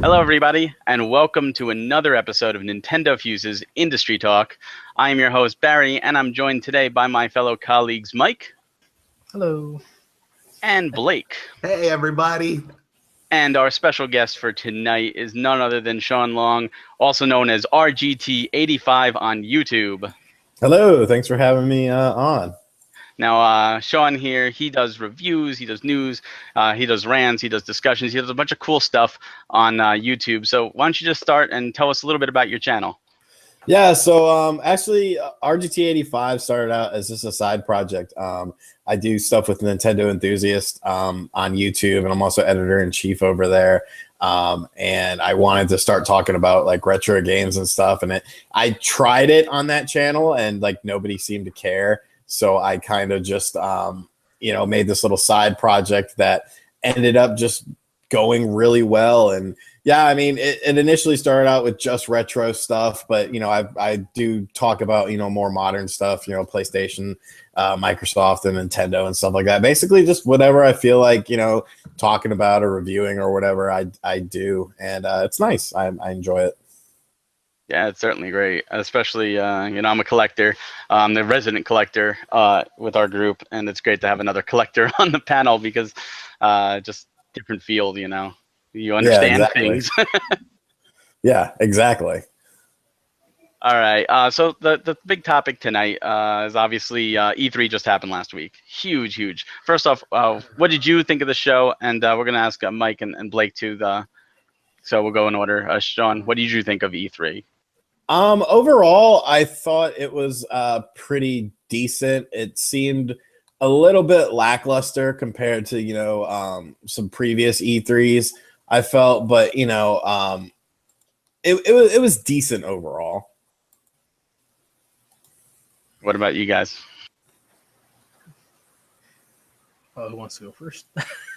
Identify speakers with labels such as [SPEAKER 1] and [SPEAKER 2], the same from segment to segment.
[SPEAKER 1] Hello, everybody, and welcome to another episode of NintendoFuse's Industry Talk. I am your host, Barry, and I'm joined today by my fellow colleagues, Mike.
[SPEAKER 2] Hello.
[SPEAKER 1] And Blake.
[SPEAKER 3] Hey, everybody.
[SPEAKER 1] And our special guest for tonight is none other than Sean Long, also known as RGT85 on YouTube.
[SPEAKER 4] Hello, thanks for having me on.
[SPEAKER 1] Now, Sean here, he does reviews, he does news, he does rants, he does discussions, he does a bunch of cool stuff on YouTube. So why don't you just start and tell us a little bit about your channel?
[SPEAKER 4] Yeah, so actually, RGT85 started out as just a side project. I do stuff with Nintendo enthusiasts on YouTube, and I'm also editor-in-chief over there. And I wanted to start talking about like retro games and stuff. And I tried it on that channel, and like nobody seemed to care. So I kind of just, made this little side project that ended up just going really well. And yeah, I mean, it initially started out with just retro stuff, but, I do talk about, more modern stuff, PlayStation, Microsoft and Nintendo and stuff like that. Basically just whatever I feel like, talking about or reviewing or whatever I do. And it's nice. I enjoy it.
[SPEAKER 1] Yeah, it's certainly great, especially, I'm a collector, the resident collector with our group, and it's great to have another collector on the panel because just different field, you understand things.
[SPEAKER 4] Yeah, exactly.
[SPEAKER 1] All right, so the big topic tonight is obviously E3 just happened last week. Huge. First off, what did you think of the show? And we're going to ask Mike and Blake too. So we'll go in order. Sean, what did you think of E3?
[SPEAKER 4] Overall, I thought it was pretty decent. It seemed a little bit lackluster compared to, some previous E3s, I felt, but, it was decent overall.
[SPEAKER 1] What about you guys?
[SPEAKER 2] Oh, who wants to go first?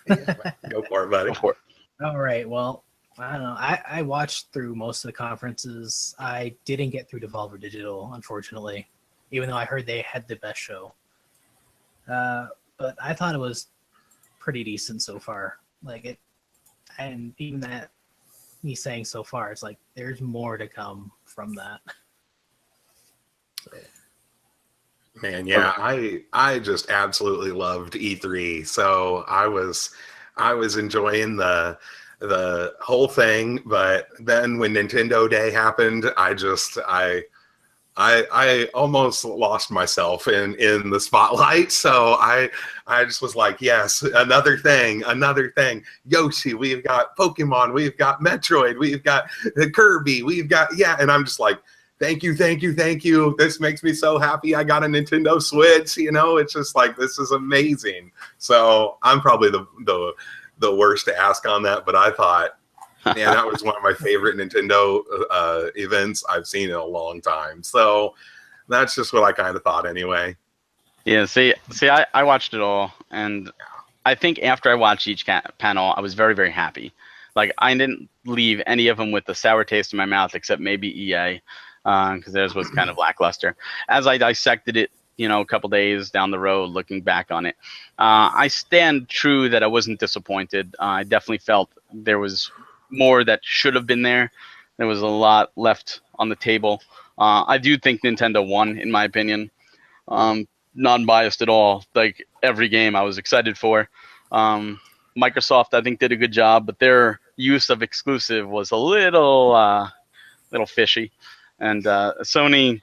[SPEAKER 3] Go for it, buddy.
[SPEAKER 1] Go for it.
[SPEAKER 2] All right. Well, I don't know. I watched through most of the conferences. I didn't get through Devolver Digital, unfortunately, even though I heard they had the best show. But I thought it was pretty decent so far. And even that, me saying so far, it's like there's more to come from that.
[SPEAKER 3] Man, yeah, I just absolutely loved E3. So I was enjoying the whole thing, but then when Nintendo Day happened, I almost lost myself in the spotlight. So I just was like, yes, another thing. Yoshi, we've got Pokemon, we've got Metroid, we've got Kirby, and I'm just like, thank you. This makes me so happy. I got a Nintendo Switch, it's just like, this is amazing. So I'm probably the worst to ask on that, but I thought, man, that was one of my favorite Nintendo events I've seen in a long time. So that's just what I kind of thought anyway.
[SPEAKER 1] Yeah, see, I watched it all, and I think after I watched each panel, I was very, very happy. Like, I didn't leave any of them with a sour taste in my mouth, except maybe EA, because theirs was kind of lackluster. As I dissected it, a couple days down the road, looking back on it, I stand true that I wasn't disappointed. I definitely felt there was more that should have been there. There was a lot left on the table. I do think Nintendo won, in my opinion. Non-biased at all. Like, every game I was excited for. Microsoft, I think, did a good job, but their use of exclusive was a little fishy. And Sony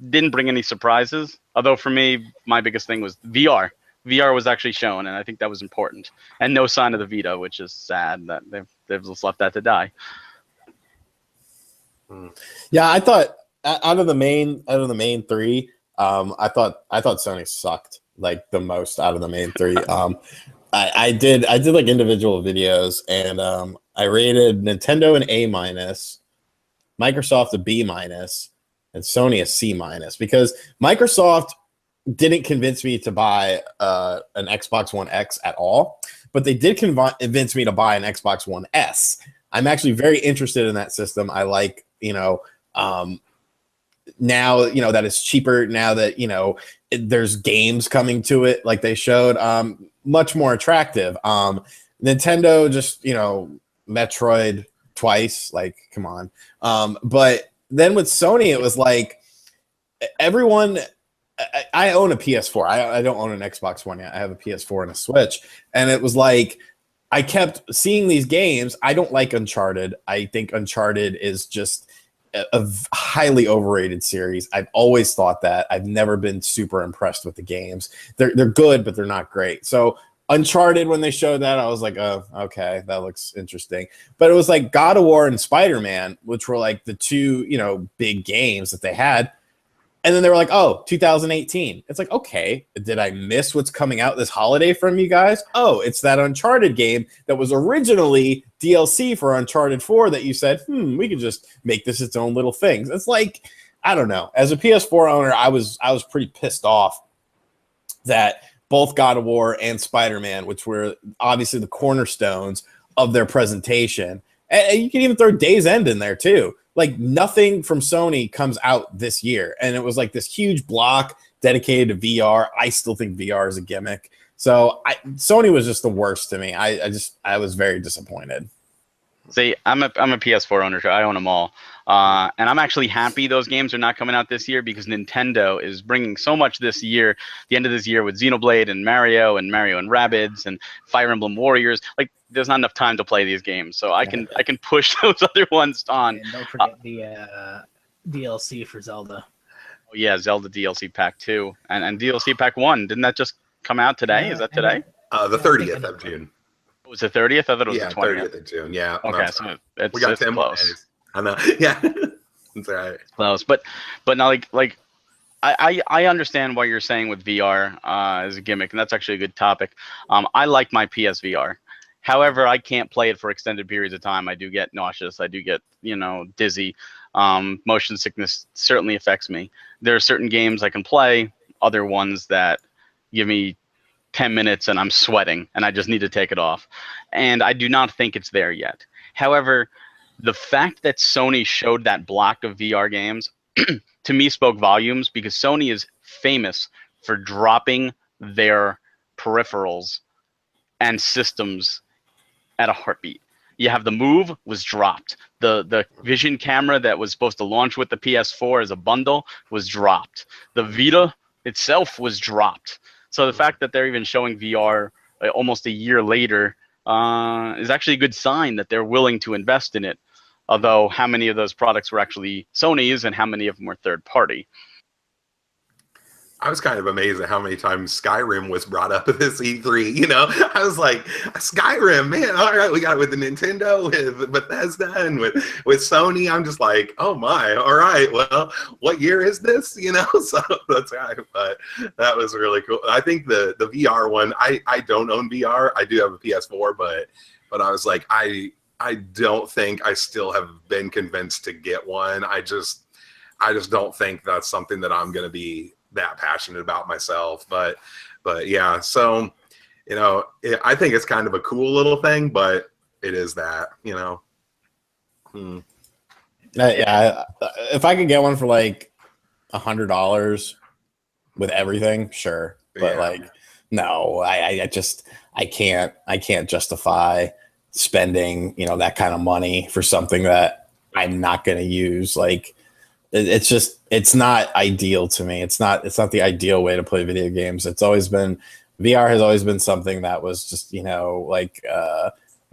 [SPEAKER 1] didn't bring any surprises. Although for me, my biggest thing was VR. VR was actually shown, and I think that was important. And no sign of the Vita, which is sad that they've just left that to die.
[SPEAKER 4] Yeah, I thought out of the main three, I thought Sony sucked like the most out of the main three. I did like individual videos, and I rated Nintendo an A-, Microsoft a B-, and Sony a C-, because Microsoft didn't convince me to buy an Xbox One X at all, but they did convince me to buy an Xbox One S. I'm actually very interested in that system. I like, now, that it's cheaper, now that, there's games coming to it, like they showed, much more attractive. Nintendo just, Metroid twice. Like, come on. But then with Sony, it was like everyone. I own a PS4. I don't own an Xbox One yet. I have a PS4 and a Switch, and it was like I kept seeing these games. I don't like Uncharted. I think Uncharted is just a highly overrated series. I've always thought that. I've never been super impressed with the games. They're good, but they're not great. So Uncharted, when they showed that, I was like, oh, okay, that looks interesting. But it was like God of War and Spider-Man, which were like the two, big games that they had. And then they were like, oh, 2018. It's like, okay, did I miss what's coming out this holiday from you guys? Oh, it's that Uncharted game that was originally DLC for Uncharted 4 that you said, we could just make this its own little thing. It's like, I don't know. As a PS4 owner, I was pretty pissed off that both God of War and Spider-Man, which were obviously the cornerstones of their presentation, and you can even throw Days End in there too. Like nothing from Sony comes out this year. And it was like this huge block dedicated to VR. I still think VR is a gimmick. So Sony was just the worst to me. I was very disappointed.
[SPEAKER 1] See, I'm a PS4 owner, so I own them all. And I'm actually happy those games are not coming out this year because Nintendo is bringing so much this year, the end of this year with Xenoblade and Mario and Rabbids and Fire Emblem Warriors. Like, there's not enough time to play these games, so I can push those other ones on.
[SPEAKER 2] And don't forget the DLC for Zelda.
[SPEAKER 1] Oh yeah, Zelda DLC Pack 2 and DLC Pack 1. Didn't that just come out today? Is that today?
[SPEAKER 3] The 30th of June.
[SPEAKER 1] Was it 30th? I thought it was the 20th.
[SPEAKER 3] 30th of June. Yeah.
[SPEAKER 1] Okay, so
[SPEAKER 3] we got
[SPEAKER 1] it's
[SPEAKER 3] 10
[SPEAKER 1] close.
[SPEAKER 3] days. I know. Yeah. That's right.
[SPEAKER 1] Close, but now like I understand what you're saying with VR as a gimmick, and that's actually a good topic. I like my PSVR. However, I can't play it for extended periods of time. I do get nauseous. I do get, dizzy. Motion sickness certainly affects me. There are certain games I can play, other ones that give me 10 minutes and I'm sweating and I just need to take it off. And I do not think it's there yet. However, the fact that Sony showed that block of VR games to me spoke volumes, because Sony is famous for dropping their peripherals and systems at a heartbeat. You have the Move was dropped. The Vision camera that was supposed to launch with the PS4 as a bundle was dropped. The Vita itself was dropped. So the fact that they're even showing VR almost a year later is actually a good sign that they're willing to invest in it. Although how many of those products were actually Sony's and how many of them were third party?
[SPEAKER 3] I was kind of amazed at how many times Skyrim was brought up at this E3. I was like, Skyrim, man, all right, we got it with the Nintendo, with Bethesda, and with Sony. I'm just like, oh my, all right, well, what year is this? So that's right. But that was really cool. I think the VR one, I don't own VR. I do have a PS4, but I was like, I don't think I still have been convinced to get one. I just don't think that's something that I'm going to be that passionate about myself. But yeah, so I think it's kind of a cool little thing, but it is that.
[SPEAKER 4] Yeah, if I could get one for like $100 with everything, sure. But no, I can't justify spending that kind of money for something that I'm not going to use. Like, it's not ideal to me. It's not the ideal way to play video games. VR has always been something that was just,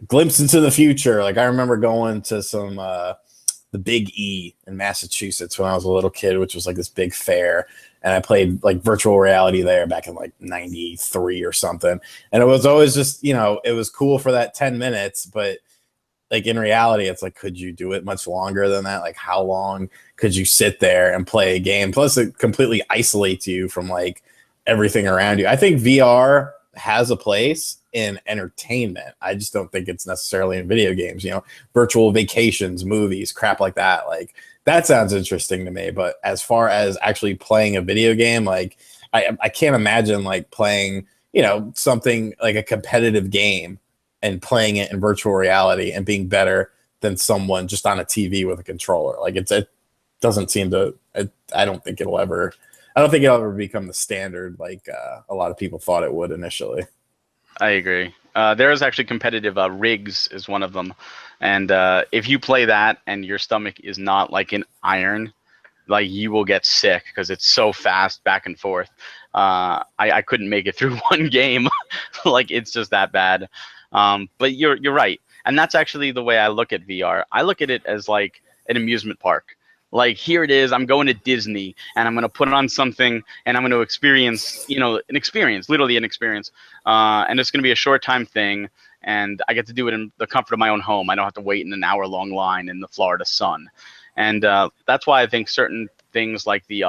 [SPEAKER 4] glimpse into the future. Like, I remember going to some, the Big E in Massachusetts when I was a little kid, which was like this big fair. And I played like virtual reality there back in like 93 or something. And it was always just, it was cool for that 10 minutes, but like in reality, it's like, could you do it much longer than that? Like, how long could you sit there and play a game? Plus, it completely isolates you from like everything around you. I think VR has a place in entertainment. I just don't think it's necessarily in video games. Virtual vacations, movies, crap like that. Like, that sounds interesting to me. But as far as actually playing a video game, like I can't imagine like playing, something like a competitive game and playing it in virtual reality and being better than someone just on a TV with a controller. Like, it doesn't seem to. I don't think it'll ever become the standard like a lot of people thought it would initially.
[SPEAKER 1] I agree. There is actually competitive. Rigs is one of them, and if you play that and your stomach is not like an iron, like you will get sick because it's so fast back and forth. I couldn't make it through one game. Like it's just that bad. But you're right, and that's actually the way I look at VR. I look at it as like an amusement park. Like here it is, I'm going to Disney and I'm going to put on something and I'm going to experience, literally an experience. And it's going to be a short time thing. And I get to do it in the comfort of my own home. I don't have to wait in an hour-long line in the Florida sun. And that's why I think certain things like the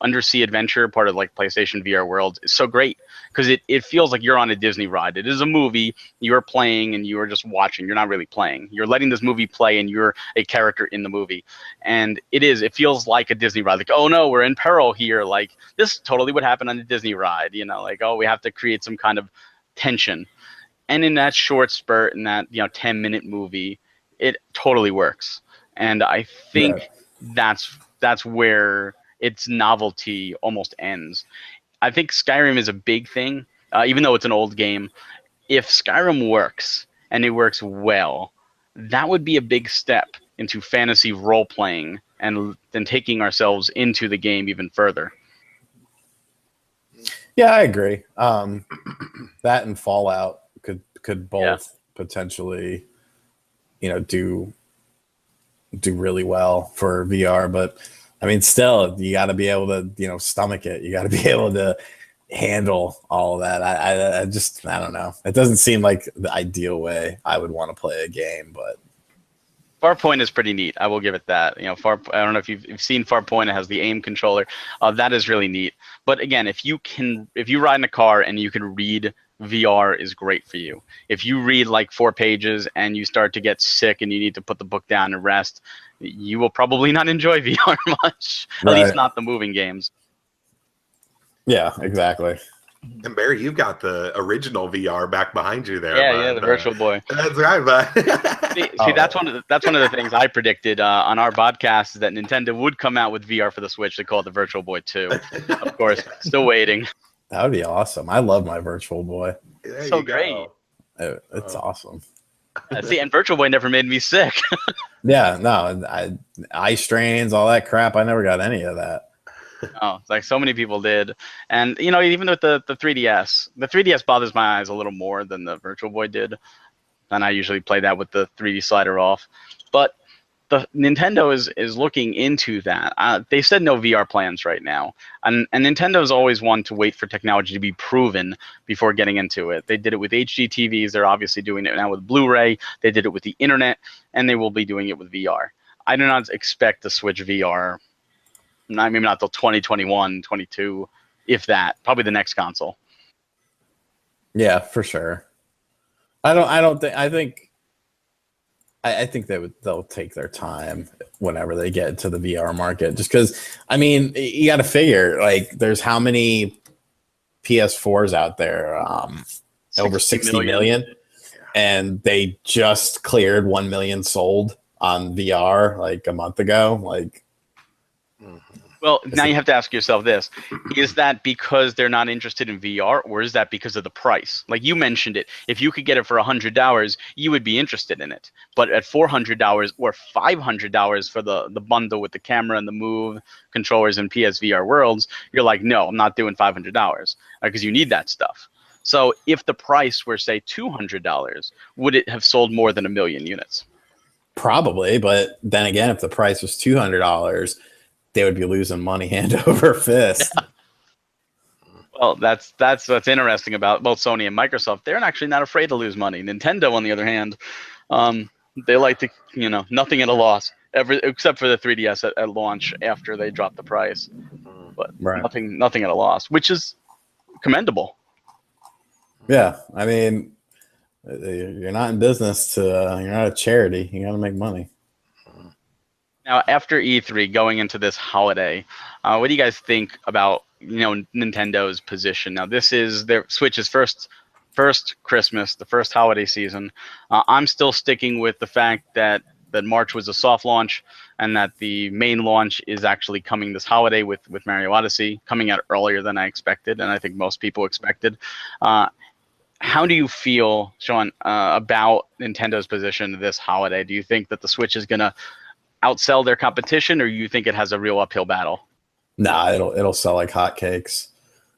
[SPEAKER 1] undersea adventure part of like PlayStation VR World is so great, because it feels like you're on a Disney ride. It is a movie, you're playing and you're just watching. You're not really playing. You're letting this movie play and you're a character in the movie. And it feels like a Disney ride. Like, oh no, we're in peril here. Like this totally would happen on a Disney ride, like, oh, we have to create some kind of tension. And in that short spurt, in that 10-minute movie, it totally works. And I think that's where its novelty almost ends. I think Skyrim is a big thing, even though it's an old game. If Skyrim works, and it works well, that would be a big step into fantasy role-playing and then taking ourselves into the game even further.
[SPEAKER 4] Yeah, I agree. That and Fallout could both potentially, do really well for VR. But I mean, still, you got to be able to, stomach it. You got to be able to handle all of that. I don't know. It doesn't seem like the ideal way I would want to play a game, but
[SPEAKER 1] Farpoint is pretty neat. I will give it that. I don't know if you've seen Farpoint. It has the aim controller. That is really neat. But again, if you ride in a car and you can read, VR is great for you. If you read like 4 pages and you start to get sick and you need to put the book down and rest, you will probably not enjoy VR much. At least not the moving games.
[SPEAKER 4] Yeah, exactly.
[SPEAKER 3] And Barry, you've got the original VR back behind you there.
[SPEAKER 1] Yeah, the Virtual Boy.
[SPEAKER 3] That's right, bud.
[SPEAKER 1] See, that's one of the things I predicted on our podcast, is that Nintendo would come out with VR for the Switch. They call it the Virtual Boy 2. Of course, still waiting.
[SPEAKER 4] That would be awesome. I love my Virtual Boy.
[SPEAKER 1] So great.
[SPEAKER 4] It's awesome.
[SPEAKER 1] See, and Virtual Boy never made me sick.
[SPEAKER 4] Yeah, no, eye strains, all that crap. I never got any of that.
[SPEAKER 1] Oh, like so many people did. And even with the 3DS, the 3DS bothers my eyes a little more than the Virtual Boy did. And I usually play that with the 3D slider off. But the Nintendo is looking into that. They said no VR plans right now. And Nintendo's always one to wait for technology to be proven before getting into it. They did it with HD TVs. They're obviously doing it now with Blu-ray. They did it with the internet, and they will be doing it with VR. I do not expect the Switch VR, maybe not till 2021, 22, if that. Probably the next console.
[SPEAKER 4] Yeah, for sure. I think they'll take their time whenever they get into the VR market, just because, I mean, you got to figure, like, there's how many PS4s out there? Over 60 million. And they just cleared 1 million sold on VR like a month ago. Like,
[SPEAKER 1] well, now you have to ask yourself this. Is that because they're not interested in VR, or is that because of the price? Like you mentioned it. If you could get it for $100, you would be interested in it. But at $400 or $500 for the bundle with the camera and the Move controllers and PSVR Worlds, you're like, no, I'm not doing $500 because you need that stuff. So if the price were, say, $200, would it have sold more than 1 million units?
[SPEAKER 4] Probably, but then again, if the price was $200, they would be losing money hand over fist.
[SPEAKER 1] Yeah. Well, that's what's interesting about both Sony and Microsoft. They're actually not afraid to lose money. Nintendo, on the other hand, they like to, nothing at a loss, except for the 3DS at launch after they drop the price. But nothing at a loss, which is commendable.
[SPEAKER 4] Yeah, I mean, you're not in business you're not a charity. You got to make money.
[SPEAKER 1] Now, after E3, going into this holiday, what do you guys think about Nintendo's position? Now, this is their Switch's first Christmas, the first holiday season. I'm still sticking with the fact that March was a soft launch, and that the main launch is actually coming this holiday with Mario Odyssey, coming out earlier than I expected, and I think most people expected. how do you feel, Sean, about Nintendo's position this holiday? Do you think that the Switch is going to outsell their competition, or you think it has a real uphill battle?
[SPEAKER 4] Nah, it'll sell like hotcakes.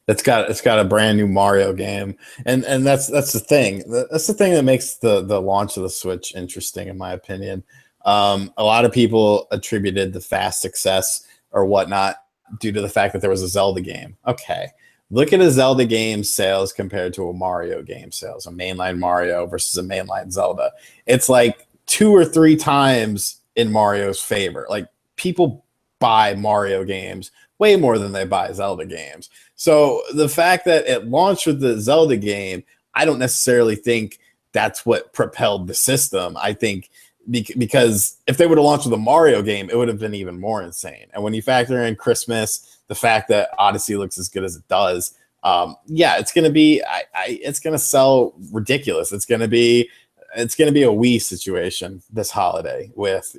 [SPEAKER 4] It's got a brand new Mario game, and that's the thing. That's the thing that makes the launch of the Switch interesting, in my opinion. A lot of people attributed the fast success or whatnot due to the fact that there was a Zelda game. Okay, look at a Zelda game sales compared to a Mario game sales, a mainline Mario versus a mainline Zelda. It's like 2 or 3 times in Mario's favor. Like, people buy Mario games way more than they buy Zelda games. So the fact that it launched with the Zelda game, I don't necessarily think that's what propelled the system. I think because if they would have launched with a Mario game, it would have been even more insane. And when you factor in Christmas, the fact that Odyssey looks as good as it does, yeah, it's going to be, it's going to sell ridiculous. It's going to be a Wii situation this holiday with,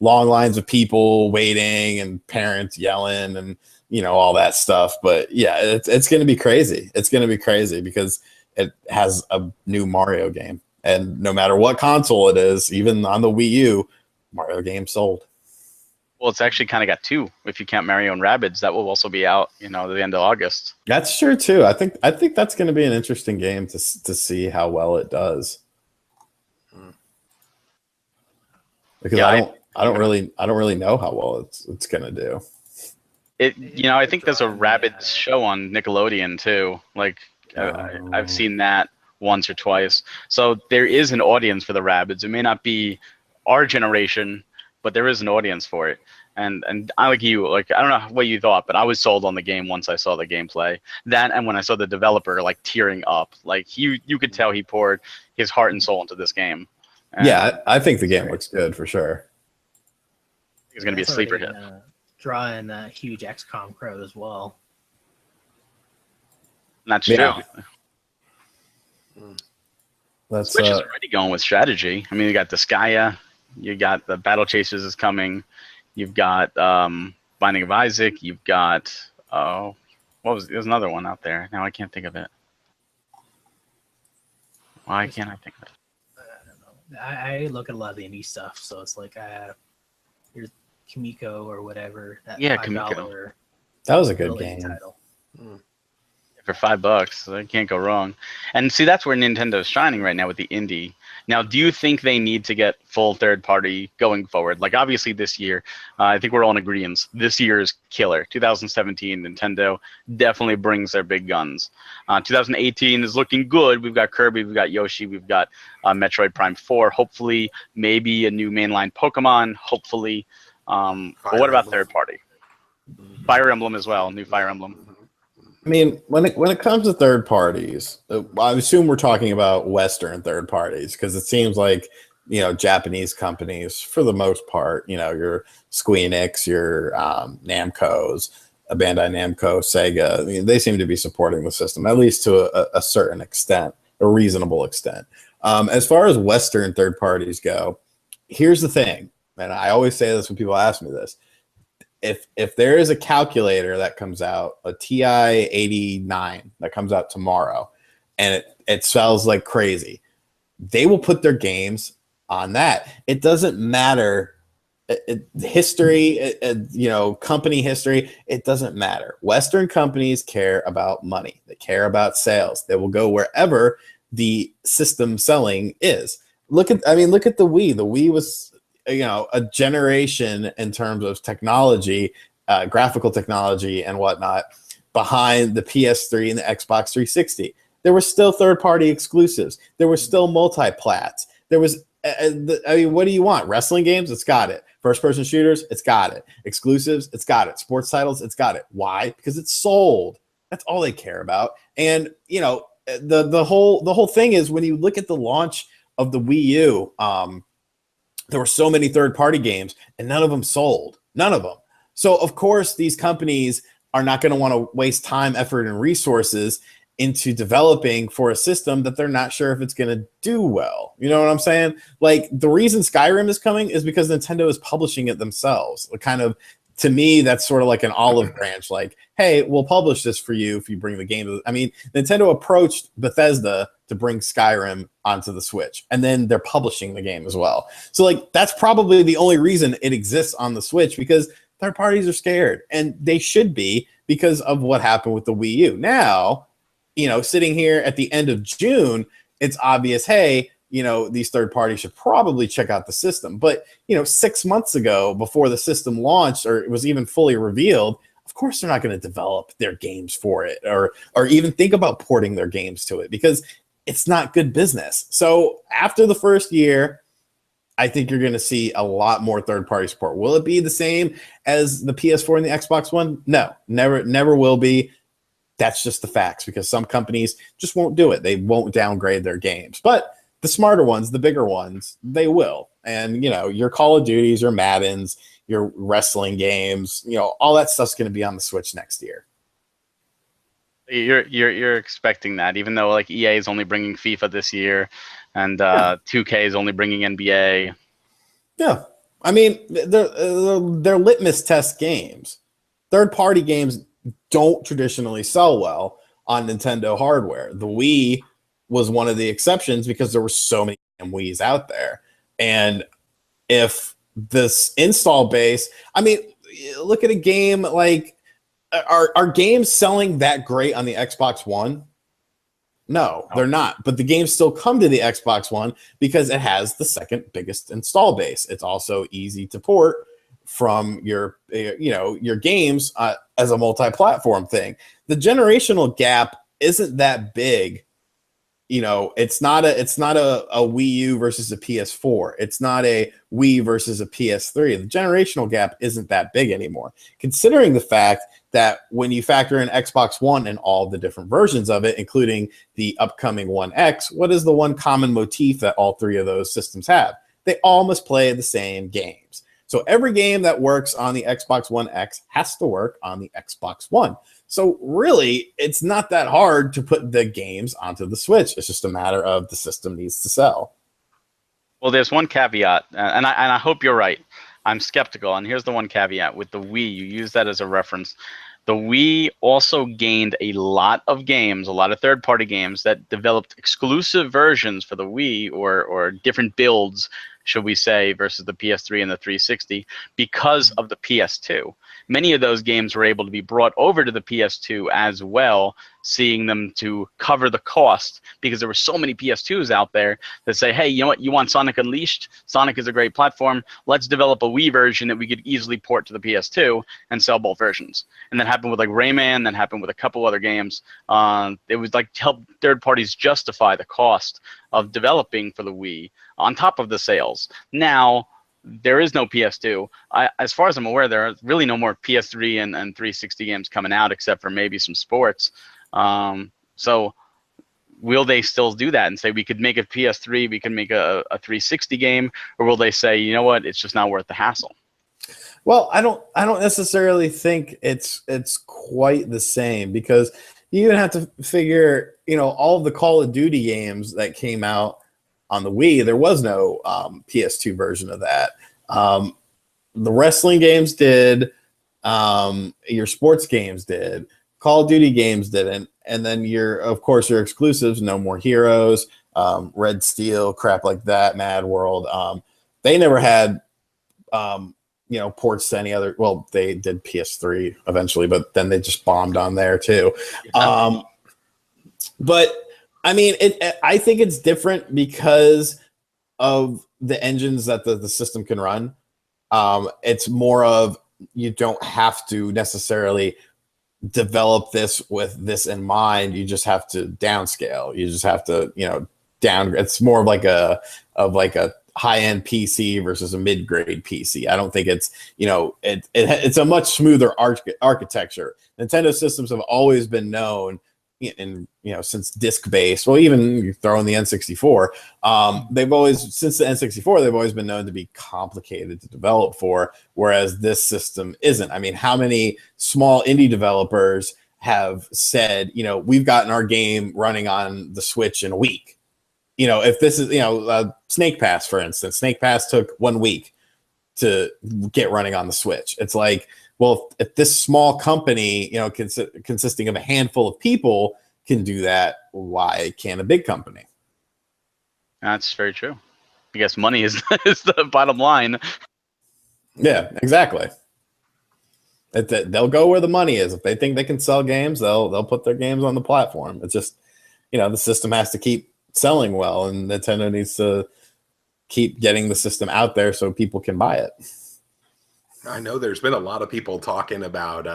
[SPEAKER 4] long lines of people waiting and parents yelling and, all that stuff. But yeah, it's going to be crazy. It's going to be crazy because it has a new Mario game. And no matter what console it is, even on the Wii U, Mario game sold.
[SPEAKER 1] Well, it's actually kind of got 2, if you count Mario and Rabbids. That will also be out, at the end of August. That's
[SPEAKER 4] true too. I think that's going to be an interesting game to see how well it does. Because
[SPEAKER 1] yeah,
[SPEAKER 4] I don't really know how well it's going to do.
[SPEAKER 1] I think there's a Rabbids show on Nickelodeon too. Like, I've seen that once or twice. So there is an audience for the Rabbids. It may not be our generation, but there is an audience for it. And I, like you, I don't know what you thought, but I was sold on the game once I saw the gameplay. That, and when I saw the developer tearing up, you could tell he poured his heart and soul into this game. And
[SPEAKER 4] yeah, I think the game looks good for sure.
[SPEAKER 1] It's going to be a sleeper hit.
[SPEAKER 2] Drawing a huge XCOM crowd as well.
[SPEAKER 1] That's true. Switch is
[SPEAKER 4] That's
[SPEAKER 1] already going with strategy. I mean, you got Disgaea, you got the Battle Chasers is coming, you've got Binding of Isaac, you've got there's another one out there. Now I can't think of it. Why can't I think of it?
[SPEAKER 2] I don't know. I look at a lot of the indie stuff, so it's like here's Kimiko or whatever. That
[SPEAKER 1] Kimiko.
[SPEAKER 4] That was a good game.
[SPEAKER 2] Title.
[SPEAKER 1] For $5, so they can't go wrong. And see, that's where Nintendo's shining right now with the indie. Now, do you think they need to get full third party going forward? Obviously this year, I think we're all in agreement. This year is killer. 2017, Nintendo definitely brings their big guns. 2018 is looking good. We've got Kirby, we've got Yoshi, we've got Metroid Prime 4. Hopefully, maybe a new mainline Pokemon. Hopefully. But what about third party? Fire Emblem as well, new Fire Emblem.
[SPEAKER 4] I mean, when it comes to third parties, I assume we're talking about Western third parties because it seems like, Japanese companies, for the most part, your Squeenix, your Namco's, Bandai Namco, Sega, I mean, they seem to be supporting the system, at least to a certain extent, a reasonable extent. As far as Western third parties go, here's the thing, and I always say this when people ask me this. If there is a calculator that comes out, a TI-89 that comes out tomorrow, and it sells like crazy, they will put their games on that. It doesn't matter history, company history. It doesn't matter. Western companies care about money. They care about sales. They will go wherever the system selling is. Look at the Wii. The Wii was a generation in terms of technology, graphical technology and whatnot behind the PS3 and the Xbox 360. There were still third-party exclusives. There were still multi-plats. There was, what do you want? Wrestling games? It's got it. First-person shooters? It's got it. Exclusives? It's got it. Sports titles? It's got it. Why? Because it's sold. That's all they care about. And, the whole thing is when you look at the launch of the Wii U, there were so many third-party games, and none of them sold. None of them. So, of course, these companies are not going to want to waste time, effort, and resources into developing for a system that they're not sure if it's going to do well. You know what I'm saying? The reason Skyrim is coming is because Nintendo is publishing it themselves, kind of to me, that's sort of like an olive branch. Like, hey, we'll publish this for you if you bring the game. I mean, Nintendo approached Bethesda to bring Skyrim onto the Switch, and then they're publishing the game as well. So, like, that's probably the only reason it exists on the Switch, because third parties are scared, and they should be, because of what happened with the Wii U. Now, you know, sitting here at the end of June, it's obvious, hey, you know, these third parties should probably check out the system. But, you know, 6 months ago, before the system launched or it was even fully revealed, of course they're not going to develop their games for it, or even think about porting their games to it, because it's not good business. So after the first year, I think you're going to see a lot more third-party support. Will it be the same as the PS4 and the Xbox One? No, never will be. That's just the facts, because some companies just won't do it. They won't downgrade their games. But the smarter ones, the bigger ones, they will. And, you know, your Call of Duties, your Maddens, your wrestling games, you know, all that stuff's going to be on the Switch next year.
[SPEAKER 1] You're expecting that, even though like EA is only bringing FIFA this year, and 2K is only bringing NBA.
[SPEAKER 4] Yeah, I mean, they're litmus test games. Third-party games don't traditionally sell well on Nintendo hardware. The Wii was one of the exceptions because there were so many Wiis out there. And if this install base, I mean, look at a game like, are games selling that great on the Xbox One? No, they're not. But the games still come to the Xbox One because it has the second biggest install base. It's also easy to port from your, you know, your games as a multi-platform thing. The generational gap isn't that big. You know, it's not a Wii U versus a PS4. It's not a Wii versus a PS3. The generational gap isn't that big anymore, considering the fact that when you factor in Xbox One and all the different versions of it, including the upcoming One X, what is the one common motif that all three of those systems have? They all must play the same games. So every game that works on the Xbox One X has to work on the Xbox One. So really, it's not that hard to put the games onto the Switch. It's just a matter of the system needs to sell.
[SPEAKER 1] Well, there's one caveat, and I hope you're right. I'm skeptical, and here's the one caveat. With the Wii, you use that as a reference. The Wii also gained a lot of games, a lot of third-party games that developed exclusive versions for the Wii, or different builds, should we say, versus the PS3 and the 360 because of the PS2. Many of those games were able to be brought over to the PS2 as well, seeing them to cover the cost, because there were so many PS2s out there that say, hey, you know what, you want Sonic Unleashed? Sonic is a great platform. Let's develop a Wii version that we could easily port to the PS2 and sell both versions. And that happened with like Rayman, that happened with a couple other games. It was like to help third parties justify the cost of developing for the Wii on top of the sales. Now, there is no PS2. As far as I'm aware, there are really no more PS3 and 360 games coming out, except for maybe some sports. So will they still do that and say we could make a PS3, we can make a 360 game, or will they say, you know what, it's just not worth the hassle?
[SPEAKER 4] Well, I don't necessarily think it's quite the same, because you even have to figure, you know, all of the Call of Duty games that came out on the Wii, there was no PS2 version of that. The wrestling games did, your sports games did, Call of Duty games didn't, and then of course your exclusives, No More Heroes, Red Steel, crap like that, Mad World. They never had, you know, ports to any other. Well, they did PS3 eventually, but then they just bombed on there too. But I mean, I think it's different because of the engines that the system can run. It's more of, you don't have to necessarily develop this with this in mind. You just have to downscale. You just have to, you know, it's more of like a high-end PC versus a mid-grade PC. I don't think it's, you know, it's a much smoother architecture. Nintendo systems have always been known, in, you know, since disc-based, well, even you throw in the N64, since the N64, they've always been known to be complicated to develop for, whereas this system isn't. I mean, how many small indie developers have said, you know, we've gotten our game running on the Switch in a week? You know, if this is, you know, Snake Pass, for instance, Snake Pass took 1 week to get running on the Switch. It's like, well, if this small company, you know, consisting of a handful of people can do that, why can't a big company?
[SPEAKER 1] That's very true. I guess money is is the bottom line.
[SPEAKER 4] Yeah, exactly. They'll go where the money is. If they think they can sell games, they'll put their games on the platform. It's just, you know, the system has to keep selling well, and Nintendo needs to keep getting the system out there so people can buy it.
[SPEAKER 3] I know there's been a lot of people talking about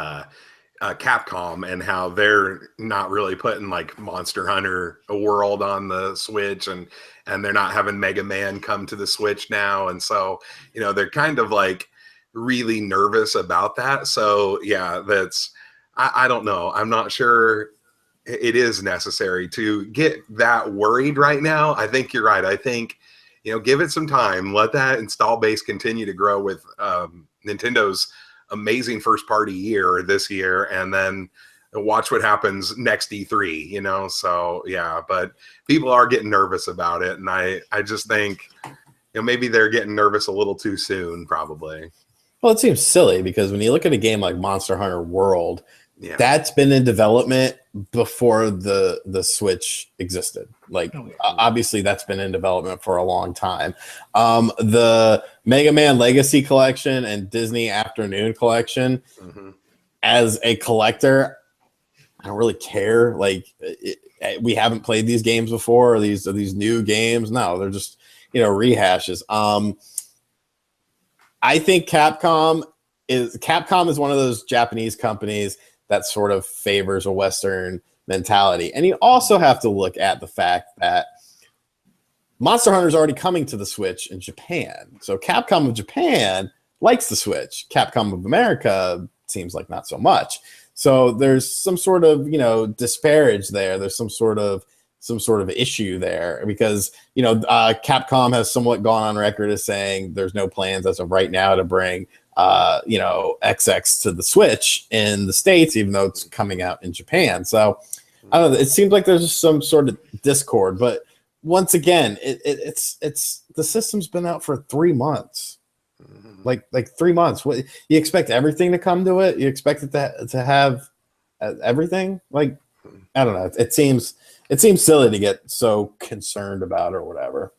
[SPEAKER 3] Capcom and how they're not really putting like Monster Hunter World on the Switch, and they're not having Mega Man come to the Switch now, and so, you know, they're kind of like really nervous about that. So yeah, that's, I don't know. I'm not sure it is necessary to get that worried right now. I think you're right. I think, you know, give it some time. Let that install base continue to grow with Nintendo's amazing first party year this year, and then watch what happens next E3, you know? So yeah, but people are getting nervous about it. And I just think, you know, maybe they're getting nervous a little too soon, probably.
[SPEAKER 4] Well, it seems silly because when you look at a game like Monster Hunter World,
[SPEAKER 3] Yeah.
[SPEAKER 4] that's been in development before the Switch existed. Like, obviously, that's been in development for a long time. The Mega Man Legacy Collection and Disney Afternoon Collection, as a collector, I don't really care. Like, we haven't played these games before. Are these new games? No, they're just, you know, rehashes. I think Capcom is one of those Japanese companies that sort of favors a Western mentality. And you also have to look at the fact that Monster Hunter is already coming to the Switch in Japan. So Capcom of Japan likes the Switch. Capcom of America seems like not so much. So there's some sort of, you know, disparage there. There's some sort of issue there because, you know, Capcom has somewhat gone on record as saying there's no plans as of right now to bring you know, XX to the Switch in the States, even though it's coming out in Japan. So I don't know. It seems like there's some sort of discord, but once again, it's the system's been out for 3 months, like 3 months. What, you expect everything to come to it? You expect it to have everything? Like, I don't know. It seems silly to get so concerned about or whatever.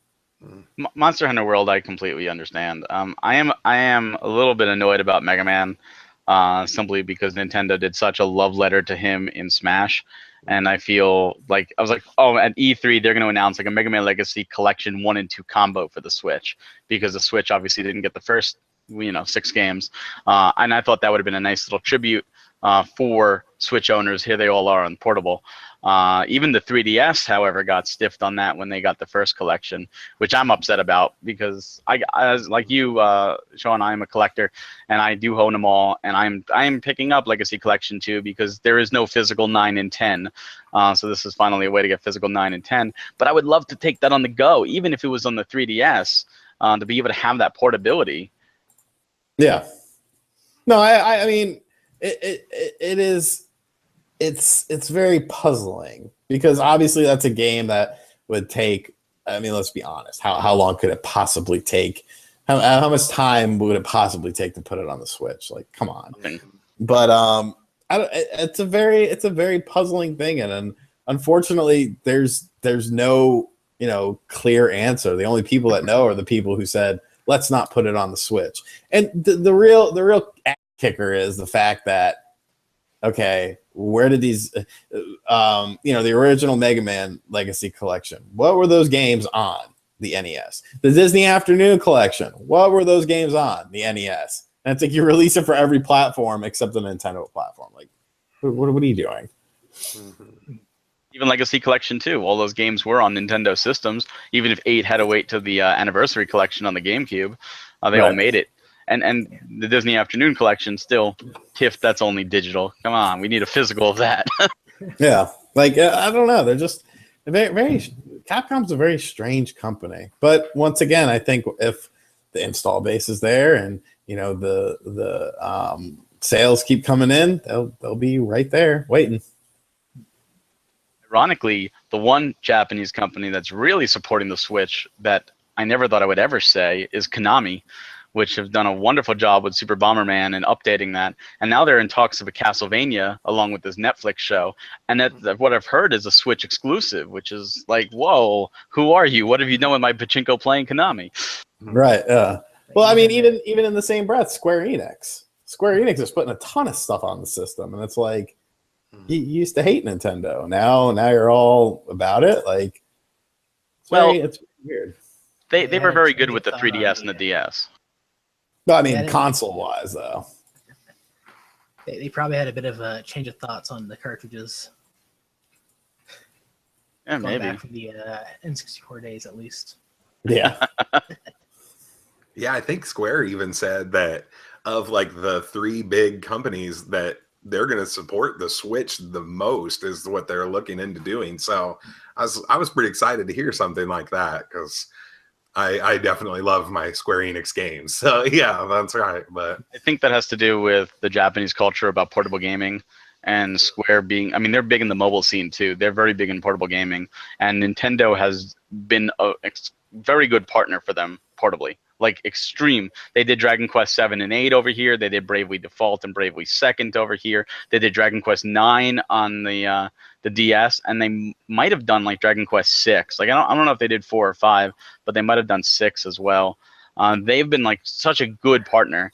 [SPEAKER 1] Monster Hunter World, I completely understand. I am a little bit annoyed about Mega Man, simply because Nintendo did such a love letter to him in Smash, and I feel like I was like, oh, at E3 they're going to announce like a Mega Man Legacy Collection 1 and 2 combo for the Switch, because the Switch obviously didn't get the first, you know, 6 games, and I thought that would have been a nice little tribute for Switch owners. Here they all are on portable. Even the 3DS, however, got stiffed on that when they got the first collection, which I'm upset about because as like you, Sean, I'm a collector and I do own them all, and I'm picking up Legacy Collection 2 because there is no physical 9 and 10. So this is finally a way to get physical 9 and 10. But I would love to take that on the go, even if it was on the 3DS, to be able to have that portability.
[SPEAKER 4] Yeah. No, I mean, it is. It's very puzzling because obviously that's a game that would take, I mean, let's be honest. How long could it possibly take? How much time would it possibly take to put it on the Switch? Like, come on. But it's a very puzzling thing, and unfortunately, there's no, you know, clear answer. The only people that know are the people who said, let's not put it on the Switch. And the real kicker is the fact that, okay, where did these, you know, the original Mega Man Legacy Collection, what were those games on the NES? The Disney Afternoon Collection, what were those games on the NES? And it's like you release it for every platform except the Nintendo platform. Like, what are you doing?
[SPEAKER 1] Even Legacy Collection 2, all those games were on Nintendo systems. Even if 8 had to wait to the Anniversary Collection on the GameCube, they all made it. And the Disney Afternoon Collection still, TIFF, that's only digital. Come on, we need a physical of that.
[SPEAKER 4] Yeah, like, I don't know. They're just very Capcom's a very strange company. But once again, I think if the install base is there and, you know, the sales keep coming in, they'll be right there waiting.
[SPEAKER 1] Ironically, the one Japanese company that's really supporting the Switch that I never thought I would ever say is Konami, which have done a wonderful job with Super Bomberman and updating that. And now they're in talks of a Castlevania along with this Netflix show. And that what I've heard is a Switch exclusive, which is like, whoa, who are you? What have you done with my pachinko playing Konami?
[SPEAKER 4] Right. Well, I mean, even in the same breath, Square Enix is putting a ton of stuff on the system, and it's like you used to hate Nintendo. Now you're all about it. Like, it's weird.
[SPEAKER 1] They were very good with the 3DS and the DS.
[SPEAKER 4] No, I mean console wise though.
[SPEAKER 2] They probably had a bit of a change of thoughts on the cartridges.
[SPEAKER 1] Yeah,
[SPEAKER 2] Going
[SPEAKER 1] maybe.
[SPEAKER 2] back from the N64 days, at least.
[SPEAKER 4] Yeah.
[SPEAKER 3] Yeah, I think Square even said that of like the 3 big companies that they're going to support the Switch the most is what they're looking into doing. So I was pretty excited to hear something like that, because I definitely love my Square Enix games. So yeah, that's right. But
[SPEAKER 1] I think that has to do with the Japanese culture about portable gaming, and Square being, I mean, they're big in the mobile scene too. They're very big in portable gaming, and Nintendo has been a very good partner for them portably. Like extreme. They did Dragon Quest 7 and 8 over here. They did Bravely Default and Bravely Second over here. They did Dragon Quest 9 on the DS, and they might have done like Dragon Quest 6. Like I don't know if they did 4 or 5, but they might have done 6 as well. They've been like such a good partner.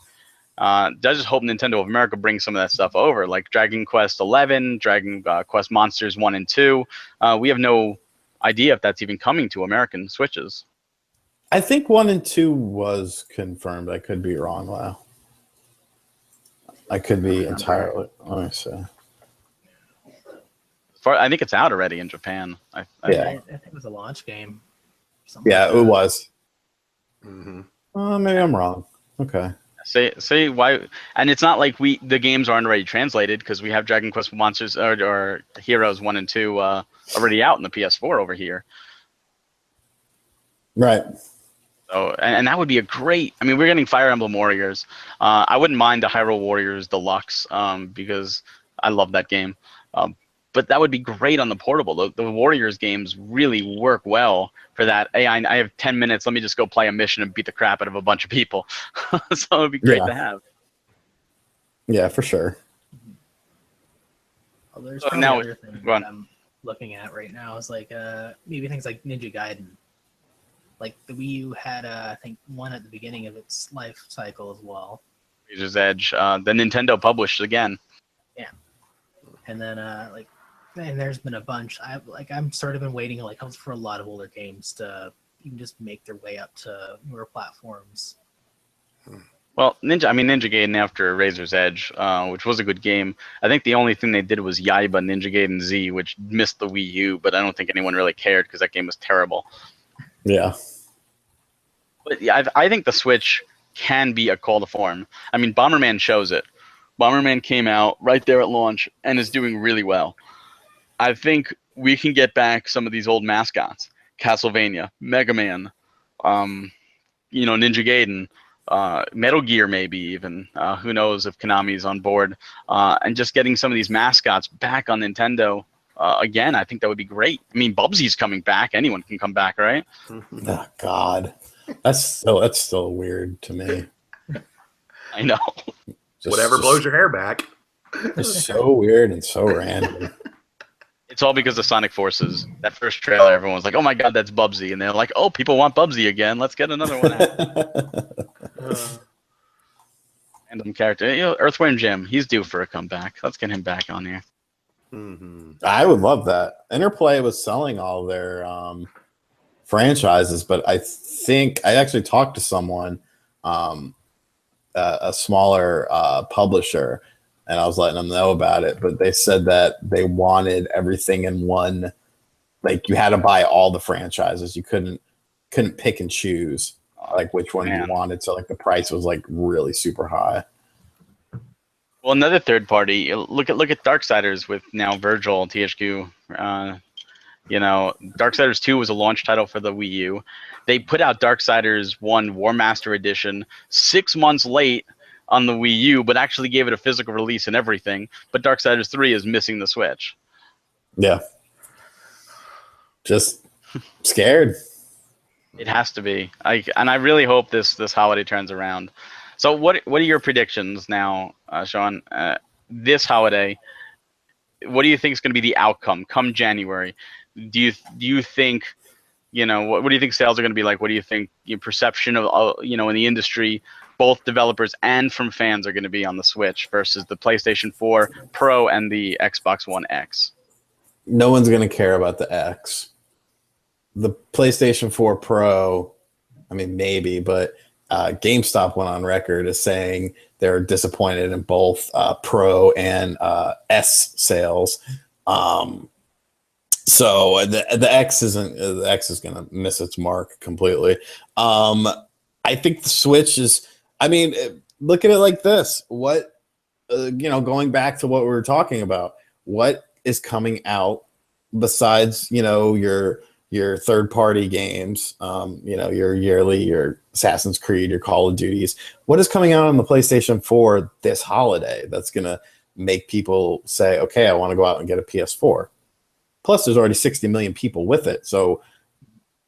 [SPEAKER 1] I just hope Nintendo of America brings some of that stuff over, like Dragon Quest 11, Dragon Quest Monsters 1 and 2. We have no idea if that's even coming to American Switches.
[SPEAKER 4] I think 1 and 2 was confirmed. I could be wrong. Wow. I could be entirely. Let me see.
[SPEAKER 1] I think it's out already in Japan.
[SPEAKER 2] I think it was a launch game.
[SPEAKER 4] Yeah, it was.
[SPEAKER 3] mm-hmm.
[SPEAKER 4] Maybe I'm wrong. Okay.
[SPEAKER 1] Say why, and it's not like the games aren't already translated, because we have Dragon Quest Monsters or Heroes 1 and 2 already out in the PS4 over here.
[SPEAKER 4] Right.
[SPEAKER 1] So, and that would be a great. I mean, we're getting Fire Emblem Warriors. I wouldn't mind the Hyrule Warriors Deluxe because I love that game. But that would be great on the portable. The Warriors games really work well for that. Hey, I have 10 minutes. Let me just go play a mission and beat the crap out of a bunch of people. So it would be great to have.
[SPEAKER 4] Yeah, for sure.
[SPEAKER 2] Well, there's
[SPEAKER 1] now,
[SPEAKER 2] other thing that I'm looking at right now is like maybe things like Ninja Gaiden. Like the Wii U had, I think, one at the beginning of its life cycle as well.
[SPEAKER 1] Razor's Edge. The Nintendo published again.
[SPEAKER 2] Yeah, and then and there's been a bunch. I'm sort of been waiting for a lot of older games to even just make their way up to newer platforms.
[SPEAKER 1] Well, Ninja Gaiden after Razor's Edge, which was a good game. I think the only thing they did was Yaiba Ninja Gaiden Z, which missed the Wii U, but I don't think anyone really cared because that game was terrible.
[SPEAKER 4] Yeah.
[SPEAKER 1] But yeah, I think the Switch can be a call to form. I mean, Bomberman shows it. Bomberman came out right there at launch and is doing really well. I think we can get back some of these old mascots. Castlevania, Mega Man, Ninja Gaiden, Metal Gear maybe even. Who knows if Konami's on board. And just getting some of these mascots back on Nintendo again, I think that would be great. I mean, Bubsy's coming back. Anyone can come back, right?
[SPEAKER 4] Oh, God. That's still weird to me.
[SPEAKER 1] I know.
[SPEAKER 3] Whatever blows your hair back.
[SPEAKER 4] It's so weird and so random.
[SPEAKER 1] It's all because of Sonic Forces. That first trailer, everyone was like, "Oh my God, that's Bubsy," and they're like, "Oh, people want Bubsy again. Let's get another one out." Random character, Earthworm Jim. He's due for a comeback. Let's get him back on here.
[SPEAKER 3] Mm-hmm.
[SPEAKER 4] I would love that. Interplay was selling all their franchises, but I think I actually talked to someone, a smaller publisher, and I was letting them know about it. But they said that they wanted everything in one. Like you had to buy all the franchises. You couldn't pick and choose like which one you wanted. So like the price was like really super high.
[SPEAKER 1] Well, another third party. Look at Darksiders with now Virgil THQ. Darksiders 2 was a launch title for the Wii U. They put out Darksiders 1 War Master Edition 6 months late on the Wii U, but actually gave it a physical release and everything. But Darksiders 3 is missing the Switch.
[SPEAKER 4] Yeah. Just scared.
[SPEAKER 1] It has to be. And I really hope this holiday turns around. So what are your predictions now, Sean? This holiday, what do you think is going to be the outcome come January? Do you think, what do you think sales are going to be like? What do you think your perception of in the industry, both developers and from fans, are going to be on the Switch versus the PlayStation 4 Pro and the Xbox One X?
[SPEAKER 4] No one's going to care about the X. The PlayStation 4 Pro, I mean, maybe, but GameStop went on record as saying they're disappointed in both Pro and S sales. So the X is going to miss its mark completely. I think the Switch is. I mean, look at it like this. What going back to what we were talking about, what is coming out besides your third-party games, your yearly, your Assassin's Creed, your Call of Duties. What is coming out on the PlayStation 4 this holiday that's going to make people say, okay, I want to go out and get a PS4? Plus, there's already 60 million people with it. So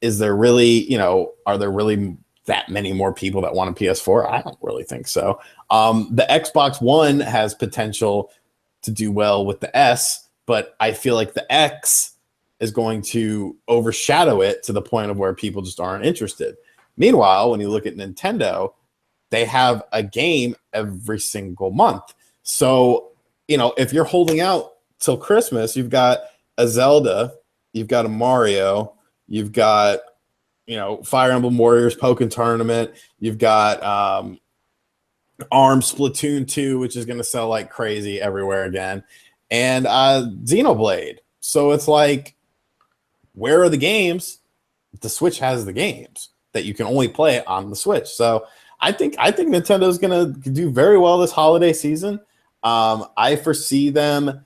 [SPEAKER 4] is there really, are there really that many more people that want a PS4? I don't really think so. The Xbox One has potential to do well with the S, but I feel like the X is going to overshadow it to the point of where people just aren't interested. Meanwhile, when you look at Nintendo, they have a game every single month. So, if you're holding out till Christmas, you've got a Zelda, you've got a Mario, you've got, Fire Emblem Warriors Pokken Tournament, you've got ARMS Splatoon 2, which is going to sell like crazy everywhere again, and Xenoblade. So it's like, where are the games? The Switch has the games that you can only play on the Switch. So I think Nintendo's going to do very well this holiday season. I foresee them,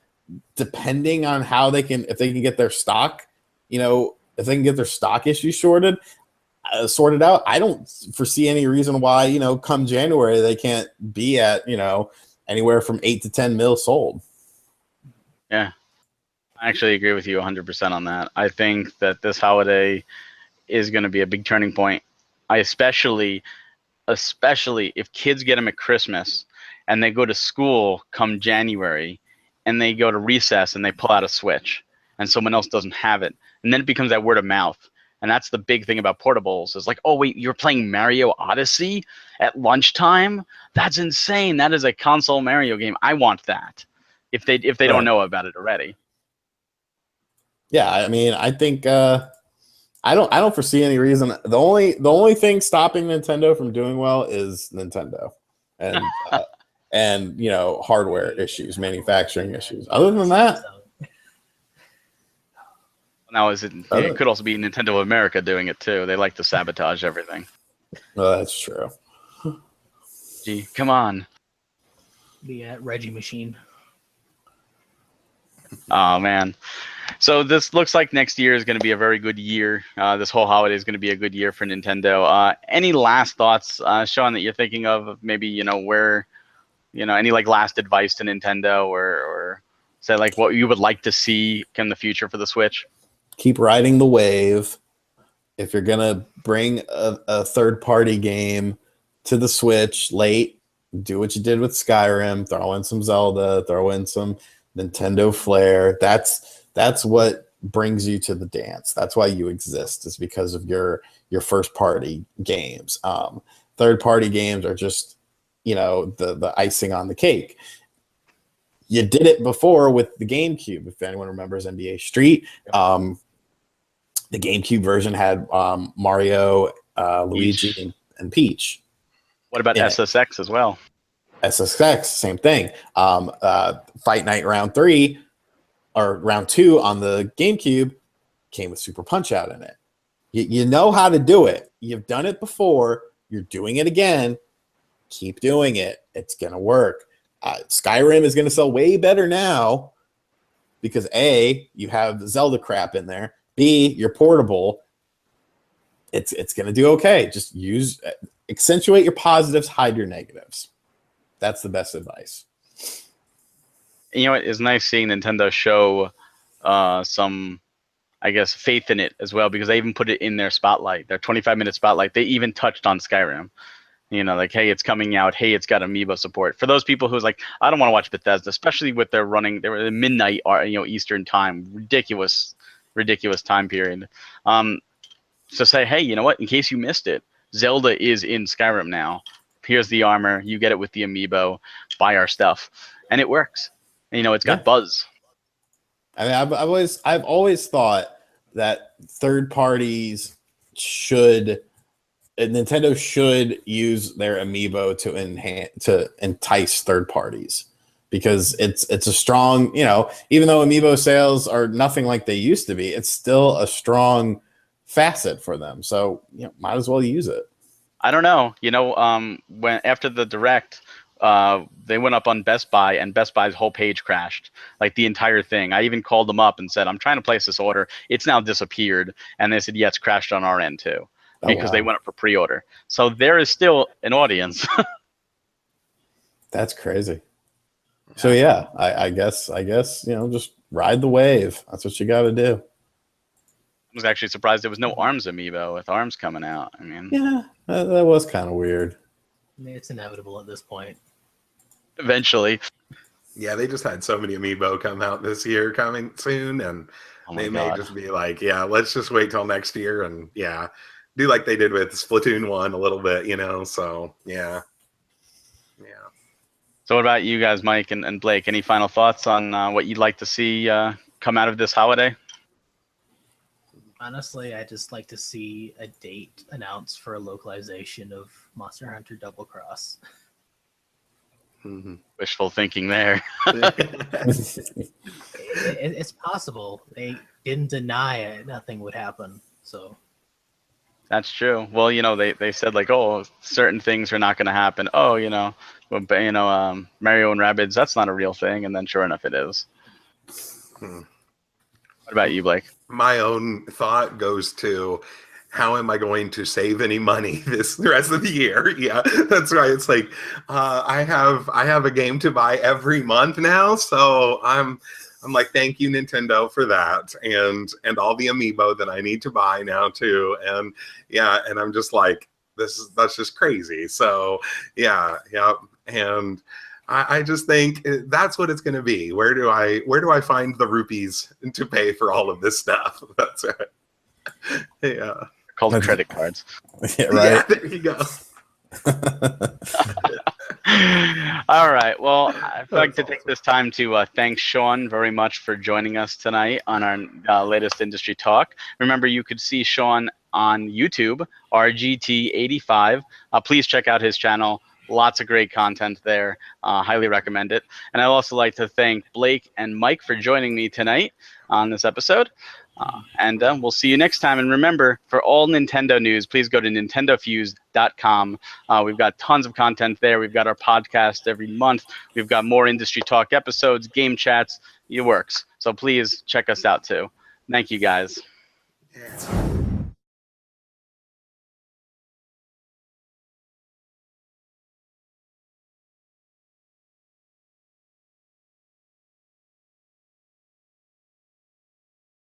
[SPEAKER 4] depending on how if they can get their stock, if they can get their stock issues sorted out. I don't foresee any reason why, come January, they can't be at, anywhere from 8 to 10 mil sold.
[SPEAKER 1] Yeah. I actually agree with you 100% on that. I think that this holiday is going to be a big turning point. Especially if kids get them at Christmas and they go to school come January and they go to recess and they pull out a Switch and someone else doesn't have it. And then it becomes that word of mouth. And that's the big thing about portables is like, oh, wait, you're playing Mario Odyssey at lunchtime? That's insane. That is a console Mario game. I want that if they don't know about it already.
[SPEAKER 4] Yeah, I mean, I think I don't foresee any reason. The only thing stopping Nintendo from doing well is Nintendo, and and hardware issues, manufacturing issues. Other than that,
[SPEAKER 1] now it could also be Nintendo of America doing it too. They like to sabotage everything.
[SPEAKER 4] Well, that's true.
[SPEAKER 1] Gee, come on.
[SPEAKER 2] The Reggie machine.
[SPEAKER 1] Oh man. So this looks like next year is going to be a very good year. This whole holiday is going to be a good year for Nintendo. Any last thoughts, Sean, that you're thinking of? Maybe where, any like last advice to Nintendo, or say like what you would like to see in the future for the Switch?
[SPEAKER 4] Keep riding the wave. If you're gonna bring a third-party game to the Switch late, do what you did with Skyrim. Throw in some Zelda. Throw in some Nintendo Flair. That's what brings you to the dance. That's why you exist, is because of your first party games. Third party games are just, the icing on the cake. You did it before with the GameCube. If anyone remembers NBA Street, the GameCube version had Mario, Luigi, and Peach.
[SPEAKER 1] What about SSX as well?
[SPEAKER 4] SSX, same thing. Fight Night Round 3 or Round 2 on the GameCube came with Super Punch-Out in it. You know how to do it. You've done it before. You're doing it again. Keep doing it. It's going to work. Skyrim is going to sell way better now because A, you have the Zelda crap in there. B, you're portable. It's going to do okay. Just accentuate your positives, hide your negatives. That's the best advice.
[SPEAKER 1] It's nice seeing Nintendo show some, I guess, faith in it as well, because they even put it in their spotlight, their 25-minute spotlight. They even touched on Skyrim. You know, like, hey, it's coming out. Hey, it's got amiibo support. For those people who's like, I don't want to watch Bethesda, especially with their running, they were midnight, Eastern time, ridiculous time period. So say, hey, you know what? In case you missed it, Zelda is in Skyrim now. Here's the armor. You get it with the amiibo. Buy our stuff, and it works. And, it's got buzz.
[SPEAKER 4] I mean, I've always thought that third parties Nintendo should use their amiibo to entice third parties, because it's a strong, even though amiibo sales are nothing like they used to be, it's still a strong facet for them. So, might as well use it.
[SPEAKER 1] I don't know. When after the Direct, they went up on Best Buy, and Best Buy's whole page crashed, like the entire thing. I even called them up and said, I'm trying to place this order. It's now disappeared. And they said, yeah, it's crashed on our end too, because they went up for pre-order. So there is still an audience.
[SPEAKER 4] That's crazy. So yeah, I guess, just ride the wave. That's what you got to do.
[SPEAKER 1] I was actually surprised there was no ARMS amiibo with ARMS coming out. I mean,
[SPEAKER 4] yeah, that was kind of weird.
[SPEAKER 2] I mean, it's inevitable at this point.
[SPEAKER 1] Eventually.
[SPEAKER 3] Yeah, they just had so many amiibo come out this year coming soon, and they may just be like, yeah, let's just wait till next year, and do like they did with Splatoon 1 a little bit, so yeah.
[SPEAKER 1] So what about you guys, Mike and Blake? Any final thoughts on what you'd like to see come out of this holiday?
[SPEAKER 2] Honestly, I just like to see a date announced for a localization of Monster Hunter Double Cross.
[SPEAKER 3] Mm-hmm.
[SPEAKER 1] Wishful thinking there.
[SPEAKER 2] It's possible. They didn't deny it. Nothing would happen. So
[SPEAKER 1] that's true. Well, they said like, oh, certain things are not going to happen. Oh, Mario and Rabbids, that's not a real thing. And then sure enough, it is. What about you, Blake?
[SPEAKER 3] My own thought goes to, how am I going to save any money the rest of the year? Yeah, that's right. It's like, I have a game to buy every month now, so I'm like, thank you, Nintendo, for that, and all the amiibo that I need to buy now too, and I'm just like, that's just crazy. So yeah, and I just think that's what it's going to be. Where do I find the rupees to pay for all of this stuff? That's right. Yeah.
[SPEAKER 1] Called credit cards.
[SPEAKER 4] Yeah, right.
[SPEAKER 3] Yeah, there you go.
[SPEAKER 1] All right. Well, I'd like to take this time to thank Sean very much for joining us tonight on our latest Industry Talk. Remember, you could see Sean on YouTube, RGT85. Please check out his channel. Lots of great content there. Highly recommend it. And I'd also like to thank Blake and Mike for joining me tonight on this episode. And we'll see you next time. And remember, for all Nintendo news, please go to NintendoFuse.com. We've got tons of content there. We've got our podcast every month. We've got more Industry Talk episodes, game chats. It works. So please check us out too. Thank you, guys.
[SPEAKER 3] Yeah.